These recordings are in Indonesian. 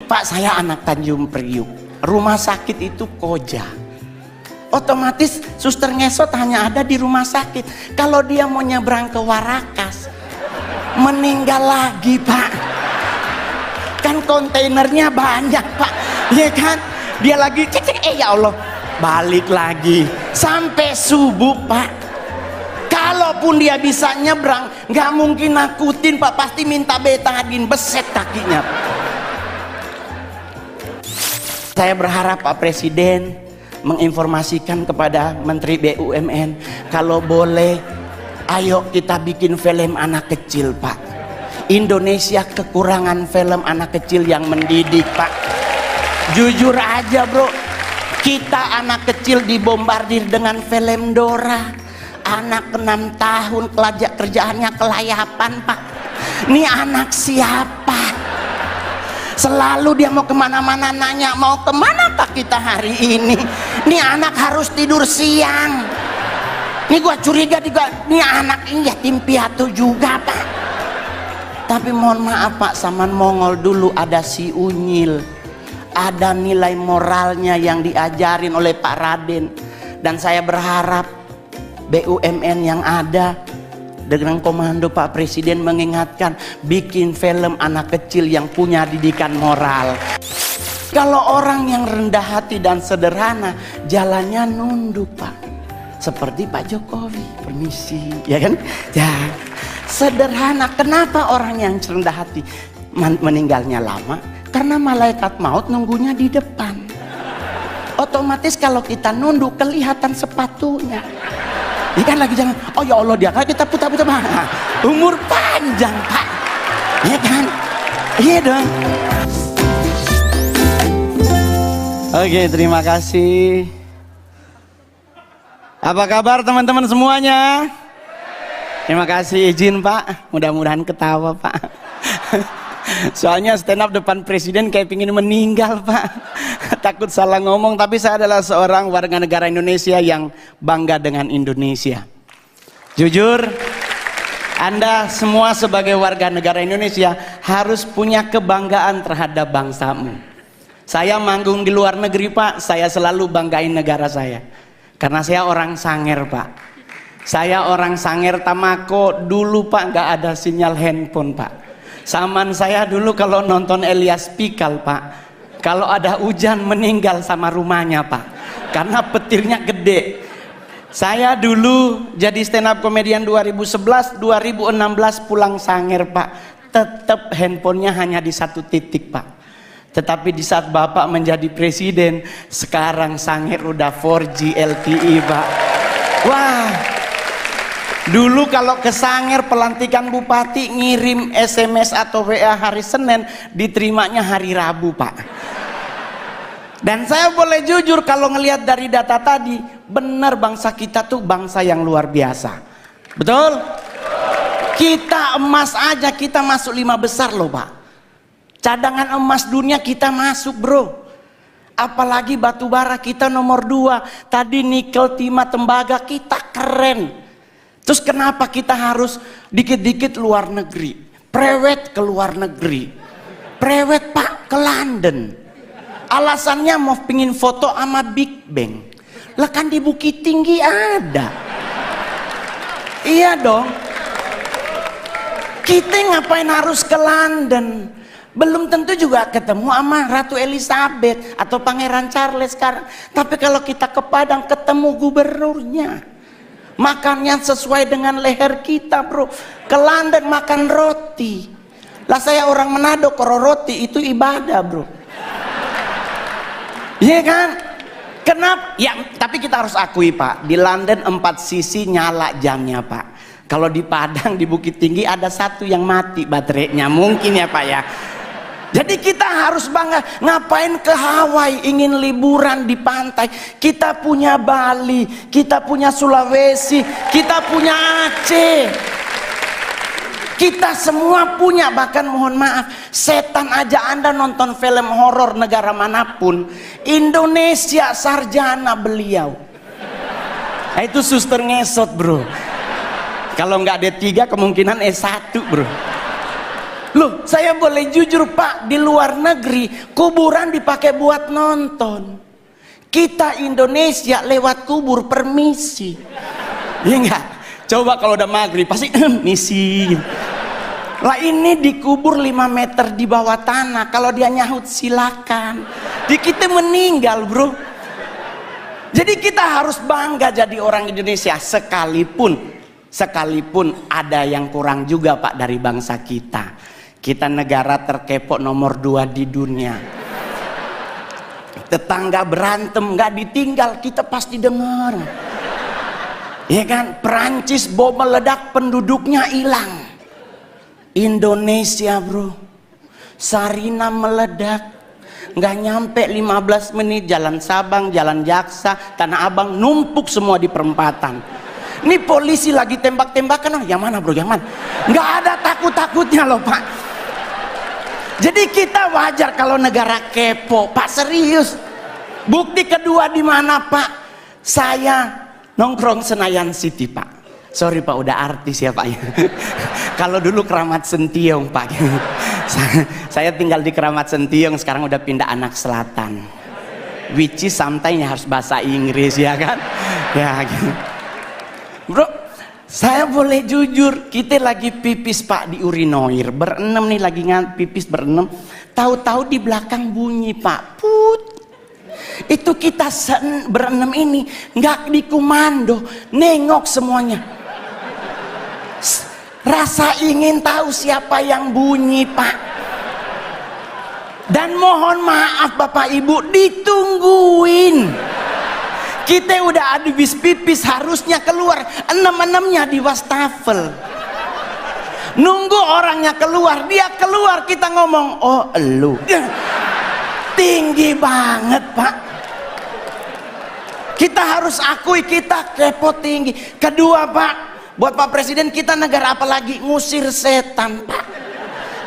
Pak, saya anak Tanjung Priuk, rumah sakit itu Koja. Otomatis suster ngesot hanya ada di rumah sakit. Kalau dia mau nyebrang ke Warakas, meninggal lagi Pak. Kan kontainernya banyak Pak, ya kan? Dia lagi cek, ya Allah, balik lagi sampai subuh Pak. Kalaupun dia bisa nyebrang, nggak mungkin nakutin Pak, pasti minta betadin, beset kakinya. Saya berharap Pak Presiden menginformasikan kepada Menteri BUMN, kalau boleh ayo kita bikin film anak kecil Pak. Indonesia kekurangan film anak kecil yang mendidik Pak. Jujur aja bro, kita anak kecil dibombardir dengan film Dora. Anak 6 tahun kerjaannya kelayapan Pak. Ini anak siapa? Selalu dia mau kemana-mana nanya, mau kemana Pak kita hari ini? Ini anak harus tidur siang. Ini gua curiga juga, ini anak ini yatim piatu juga Pak. Tapi mohon maaf Pak, zaman Mongol dulu ada si Unyil, ada nilai moralnya yang diajarin oleh Pak Raden. Dan saya berharap BUMN yang ada dengan komando Pak Presiden mengingatkan, bikin film anak kecil yang punya didikan moral. Kalau orang yang rendah hati dan sederhana, jalannya nunduk Pak, seperti Pak Jokowi, permisi, ya kan? Ya, sederhana. Kenapa orang yang rendah hati meninggalnya lama? Karena malaikat maut nunggunya di depan. Otomatis kalau kita nunduk kelihatan sepatunya. Ini kan lagi jangan, oh ya Allah dia, kita putar-putar Pak. Umur panjang Pak, iya kan? Iya dong. Oke, terima kasih. Apa kabar teman-teman semuanya? Terima kasih, izin Pak, mudah-mudahan ketawa Pak. Soalnya stand up depan presiden kayak pingin meninggal Pak. Takut salah ngomong, tapi saya adalah seorang warga negara Indonesia yang bangga dengan Indonesia. Jujur, Anda semua sebagai warga negara Indonesia harus punya kebanggaan terhadap bangsamu. Saya manggung di luar negeri Pak, saya selalu banggain negara saya. Karena saya orang Sanger Pak. Saya orang Sanger Tamako, dulu Pak nggak ada sinyal handphone Pak. Zaman saya dulu kalau nonton Elias Pikal Pak, kalau ada hujan meninggal sama rumahnya Pak, karena petirnya gede. Saya dulu jadi stand up komedian 2011, 2016 pulang Sanger Pak, tetap handphonenya hanya di 1 titik Pak. Tetapi di saat Bapak menjadi presiden, sekarang Sanger udah 4G LTE Pak. Wah, dulu kalau ke Sanger pelantikan bupati ngirim SMS atau WA hari Senin, diterimanya hari Rabu Pak. Dan saya boleh jujur kalau ngelihat dari data tadi, benar bangsa kita tuh bangsa yang luar biasa. Betul? Kita emas aja kita masuk 5 besar loh Pak. Cadangan emas dunia kita masuk bro. Apalagi batu bara kita nomor 2. Tadi nikel, timah, tembaga kita keren. Terus kenapa kita harus dikit-dikit luar negeri? Prewed ke luar negeri. Prewed Pak ke London. Alasannya mau pingin foto sama Big Bang. Lah kan di Bukit Tinggi ada. Iya dong. Kita ngapain harus ke London? Belum tentu juga ketemu sama Ratu Elizabeth atau Pangeran Charles sekarang. Tapi kalau kita ke Padang ketemu gubernurnya. Makannya sesuai dengan leher kita bro. Ke London makan roti. Lah saya orang Manado, kalau roti itu ibadah bro. Iya kan? Kenapa? Ya tapi kita harus akui Pak, di London 4 sisi nyala jamnya Pak. Kalau di Padang di Bukit Tinggi ada 1 yang mati baterainya, mungkin ya Pak ya. Jadi kita harus bangga. Ngapain ke Hawaii ingin liburan di pantai? Kita punya Bali, kita punya Sulawesi, kita punya Aceh. Kita semua punya, bahkan mohon maaf, setan aja Anda nonton film horor negara manapun, Indonesia sarjana beliau. Nah, itu suster ngesot bro. Kalau nggak D3 kemungkinan S1 bro. Loh, saya boleh jujur Pak, di luar negeri kuburan dipakai buat nonton. Kita Indonesia lewat kubur permisi. Iya enggak? Coba kalau udah maghrib pasti misi. Lah ini dikubur 5 meter di bawah tanah. Kalau dia nyahut silakan. Di kita meninggal bro. Jadi kita harus bangga jadi orang Indonesia. Sekalipun ada yang kurang juga Pak dari bangsa kita. Kita negara terkepok nomor 2 di dunia. Tetangga berantem gak ditinggal, kita pasti dengar. Ya kan? Perancis bom meledak, penduduknya hilang. Indonesia bro, Sarina meledak, nggak nyampe 15 menit jalan Sabang, jalan Jaksa, Tanah Abang numpuk semua di perempatan. Ini polisi lagi tembak-tembakan, oh, yang mana bro, yang mana? Nggak ada takut-takutnya loh Pak. Jadi kita wajar kalau negara kepo, Pak, serius. Bukti kedua di mana Pak? Saya nongkrong Senayan City Pak. Sorry Pak, udah artis ya Pak ya. Kalau dulu Keramat Sentiong Pak. Saya tinggal di Keramat Sentiong, sekarang udah pindah Anak Selatan. Which is sometimes harus bahasa Inggris ya kan? Ya gitu. Bro, saya boleh jujur, kita lagi pipis Pak di urinoir, berenam nih lagi pipis berenam. Tahu-tahu di belakang bunyi Pak, put. Itu kita berenam ini nggak dikomando, nengok semuanya. Rasa ingin tahu siapa yang bunyi Pak. Dan mohon maaf Bapak Ibu, ditungguin. Kita udah habis pipis, harusnya keluar, 6-6-nya di wastafel. Nunggu orangnya keluar, dia keluar, kita ngomong, oh elu. Tinggi banget Pak. Kita harus akui kita kepo tinggi. Kedua Pak, buat Pak Presiden, kita negara apa lagi? Ngusir setan Pak.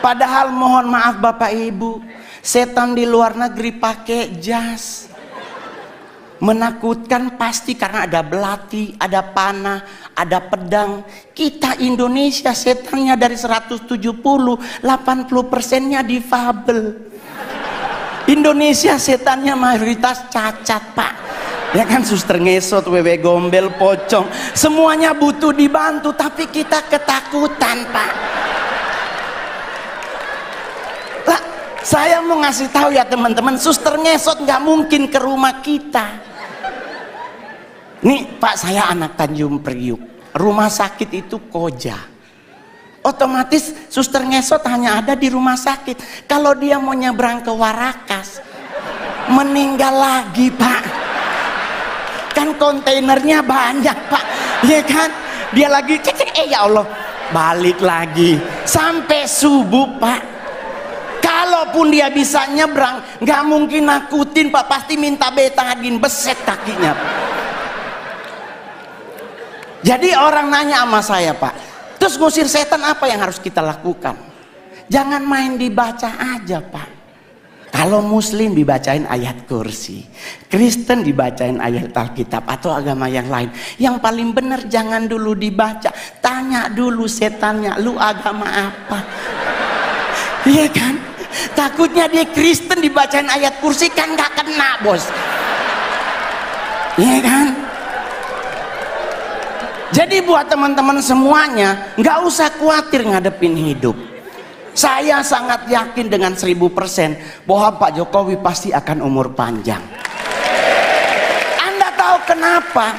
Padahal mohon maaf Bapak Ibu, setan di luar negeri pakai jas. Menakutkan pasti karena ada belati, ada panah, ada pedang. Kita Indonesia setannya dari 170, 80%-nya difabel. Indonesia setannya mayoritas cacat Pak. Ya kan, suster ngesot, wewe gombel, pocong, semuanya butuh dibantu, tapi kita ketakutan Pak. Lah, saya mau ngasih tahu ya teman-teman, suster ngesot nggak mungkin ke rumah kita. Nih Pak, saya anak Tanjung Priuk, rumah sakit itu Koja. Otomatis suster ngesot hanya ada di rumah sakit. Kalau dia mau nyebrang ke Warakas, meninggal lagi Pak. Kan kontainernya banyak Pak, ya kan? Dia lagi cek, ya Allah, balik lagi sampai subuh Pak. Kalaupun dia bisa nyebrang, nggak mungkin nakutin Pak, pasti minta betadin, beset kakinya Pak. Jadi orang nanya sama saya Pak, terus ngusir setan apa yang harus kita lakukan? Jangan main dibaca aja Pak. Kalau Muslim dibacain ayat kursi, Kristen dibacain ayat Alkitab atau agama yang lain. Yang paling benar jangan dulu dibaca, tanya dulu setannya, lu agama apa? Iya kan? Takutnya dia Kristen dibacain ayat kursi kan gak kena bos. Iya kan? Jadi buat teman-teman semuanya, nggak usah khawatir ngadepin hidup. Saya sangat yakin dengan 1000% bahwa Pak Jokowi pasti akan umur panjang. Anda tahu kenapa?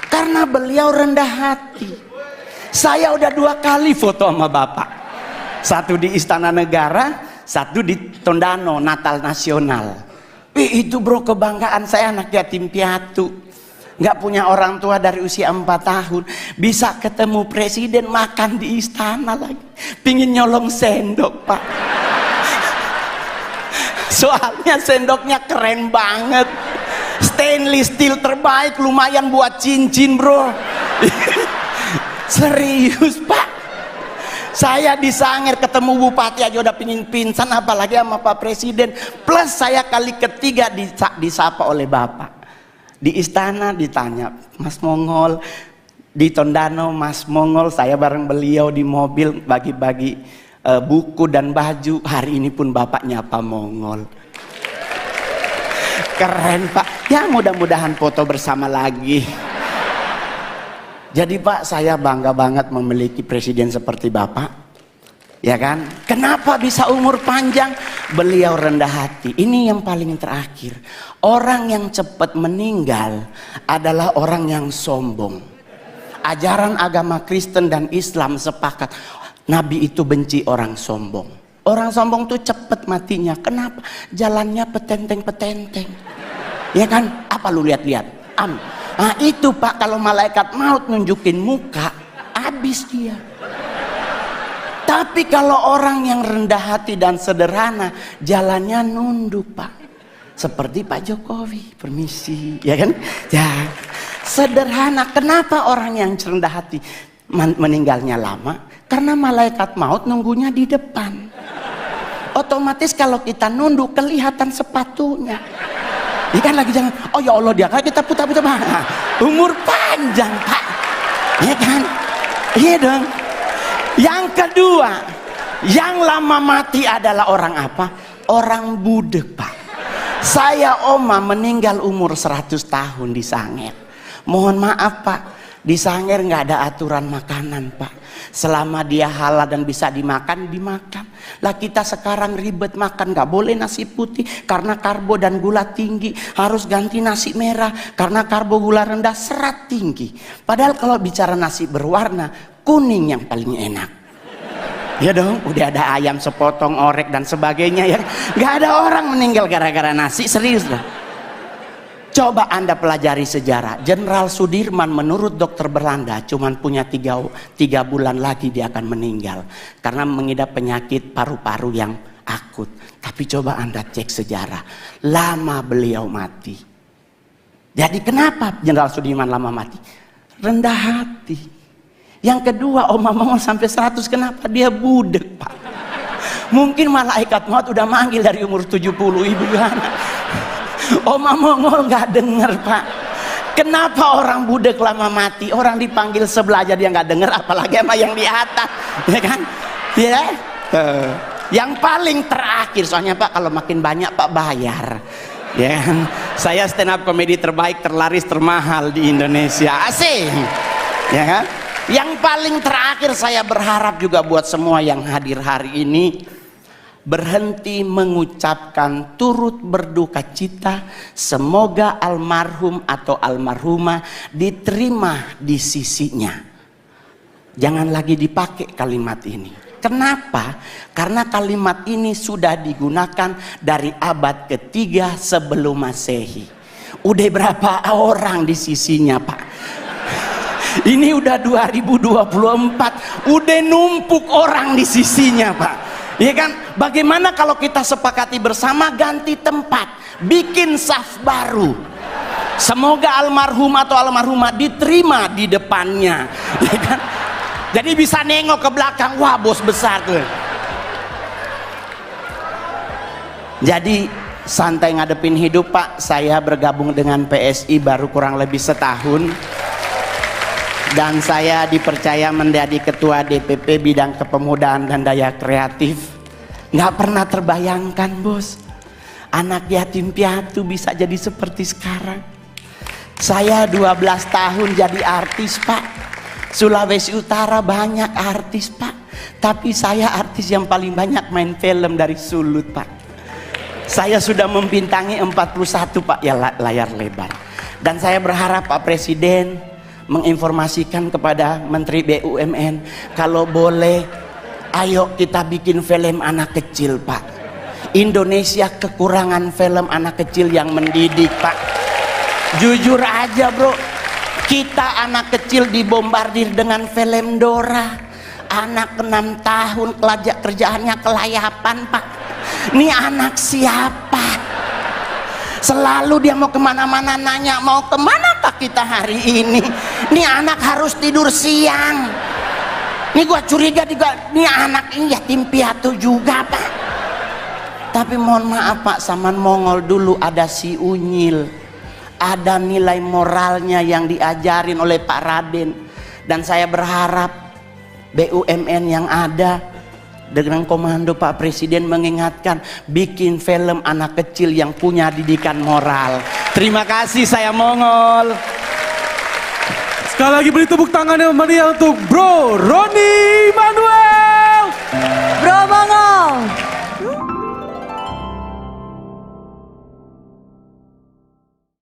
Karena beliau rendah hati. Saya udah 2 kali foto sama Bapak. Satu di Istana Negara, satu di Tondano, Natal Nasional. Itu bro, kebanggaan saya, anak yatim piatu. Nggak punya orang tua dari usia 4 tahun, bisa ketemu presiden, makan di istana lagi, pingin nyolong sendok Pak. Soalnya sendoknya keren banget, stainless steel terbaik, lumayan buat cincin bro. Serius Pak, saya di Sangir ketemu bupati aja udah pingin pingsan, apalagi sama Pak Presiden. Plus saya kali ketiga disapa oleh Bapak. Di istana ditanya, Mas Mongol. Di Tondano, Mas Mongol. Saya bareng beliau di mobil bagi-bagi buku dan baju. Hari ini pun Bapak nyapa Mongol. Keren Pak. Ya mudah-mudahan foto bersama lagi. Jadi Pak, saya bangga banget memiliki presiden seperti Bapak. Ya kan? Kenapa bisa umur panjang? Beliau rendah hati. Ini yang paling terakhir. Orang yang cepat meninggal adalah orang yang sombong. Ajaran agama Kristen dan Islam sepakat, Nabi itu benci orang sombong. Orang sombong tuh cepat matinya. Kenapa? Jalannya petenteng-petenteng. Ya kan? Apa lu lihat-lihat? Nah itu Pak, kalau malaikat maut nunjukin muka, habis dia. Tapi kalau orang yang rendah hati dan sederhana, jalannya nunduk Pak. Seperti Pak Jokowi, permisi, ya kan? Ya, sederhana. Kenapa orang yang rendah hati meninggalnya lama? Karena malaikat maut nunggunya di depan. Otomatis kalau kita nunduk kelihatan sepatunya. Ini kan lagi jangan, oh ya Allah dia kan kita putar-putar. Nah, umur panjang Pak, ya kan? Iya dong. Yang kedua, yang lama mati adalah orang apa? Orang budek Pak. Saya oma meninggal umur 100 tahun di Sangir. Mohon maaf Pak, di Sangir nggak ada aturan makanan Pak. Selama dia halal dan bisa dimakan, dimakan. Lah kita sekarang ribet makan, nggak boleh nasi putih karena karbo dan gula tinggi. Harus ganti nasi merah karena karbo gula rendah, serat tinggi. Padahal kalau bicara nasi berwarna, kuning yang paling enak. Ya dong, udah ada ayam sepotong, orek dan sebagainya ya. Nggak ada orang meninggal gara-gara nasi, serius lah. Coba Anda pelajari sejarah. Jenderal Sudirman menurut dokter Belanda cuman punya 3 bulan lagi dia akan meninggal. Karena mengidap penyakit paru-paru yang akut. Tapi coba Anda cek sejarah. Lama beliau mati. Jadi kenapa Jenderal Sudirman lama mati? Rendah hati. Yang kedua, Oma Mongol sampai 100, kenapa dia budek Pak? Mungkin malaikat maut udah manggil dari umur 70, ibu Yohana. Oma Mongol nggak dengar Pak. Kenapa orang budek lama mati? Orang dipanggil sebelah aja dia nggak dengar, apalagi sama yang di atas, ya kan? Ya. Yang paling terakhir, soalnya Pak kalau makin banyak Pak bayar. Ya kan? Saya stand up komedi terbaik, terlaris, termahal di Indonesia. Asik. Ya kan? Yang paling terakhir saya berharap juga buat semua yang hadir hari ini, berhenti mengucapkan turut berduka cita. Semoga almarhum atau almarhumah diterima di sisinya. Jangan lagi dipakai kalimat ini. Kenapa? Karena kalimat ini sudah digunakan dari abad ketiga sebelum Masehi. Udah berapa orang di sisinya Pak? Ini udah 2024, udah numpuk orang di sisinya Pak. Ya kan? Bagaimana kalau kita sepakati bersama ganti tempat, bikin saf baru. Semoga almarhum atau almarhumah diterima di depannya. Ya kan? Jadi bisa nengok ke belakang, wah bos besar tuh. Jadi santai ngadepin hidup Pak. Saya bergabung dengan PSI baru kurang lebih setahun. Dan saya dipercaya menjadi ketua DPP bidang kepemudaan dan daya kreatif. Nggak pernah terbayangkan bos, anak yatim piatu bisa jadi seperti sekarang. Saya 12 tahun jadi artis Pak. Sulawesi Utara banyak artis Pak, tapi saya artis yang paling banyak main film dari Sulut Pak. Saya sudah membintangi 41 Pak ya layar lebar. Dan saya berharap Pak Presiden menginformasikan kepada Menteri BUMN, kalau boleh ayo kita bikin film anak kecil Pak. Indonesia kekurangan film anak kecil yang mendidik Pak. Jujur aja bro, kita anak kecil dibombardir dengan film Dora. Anak 6 tahun kerjaannya kelayapan Pak. Ini anak siapa? Selalu dia mau kemana-mana nanya, mau kemana Pak kita hari ini? Ini anak harus tidur siang. Ini gua curiga juga, ini anak ini yatim piatu juga Pak. Tapi mohon maaf Pak, zaman Mongol dulu ada si Unyil. Ada nilai moralnya yang diajarin oleh Pak Raden. Dan saya berharap BUMN yang ada Dengan komando Pak Presiden mengingatkan, bikin film anak kecil yang punya didikan moral. Terima kasih, saya Mongol. Sekali lagi beri tepuk tangan yang meriah untuk Bro Roni.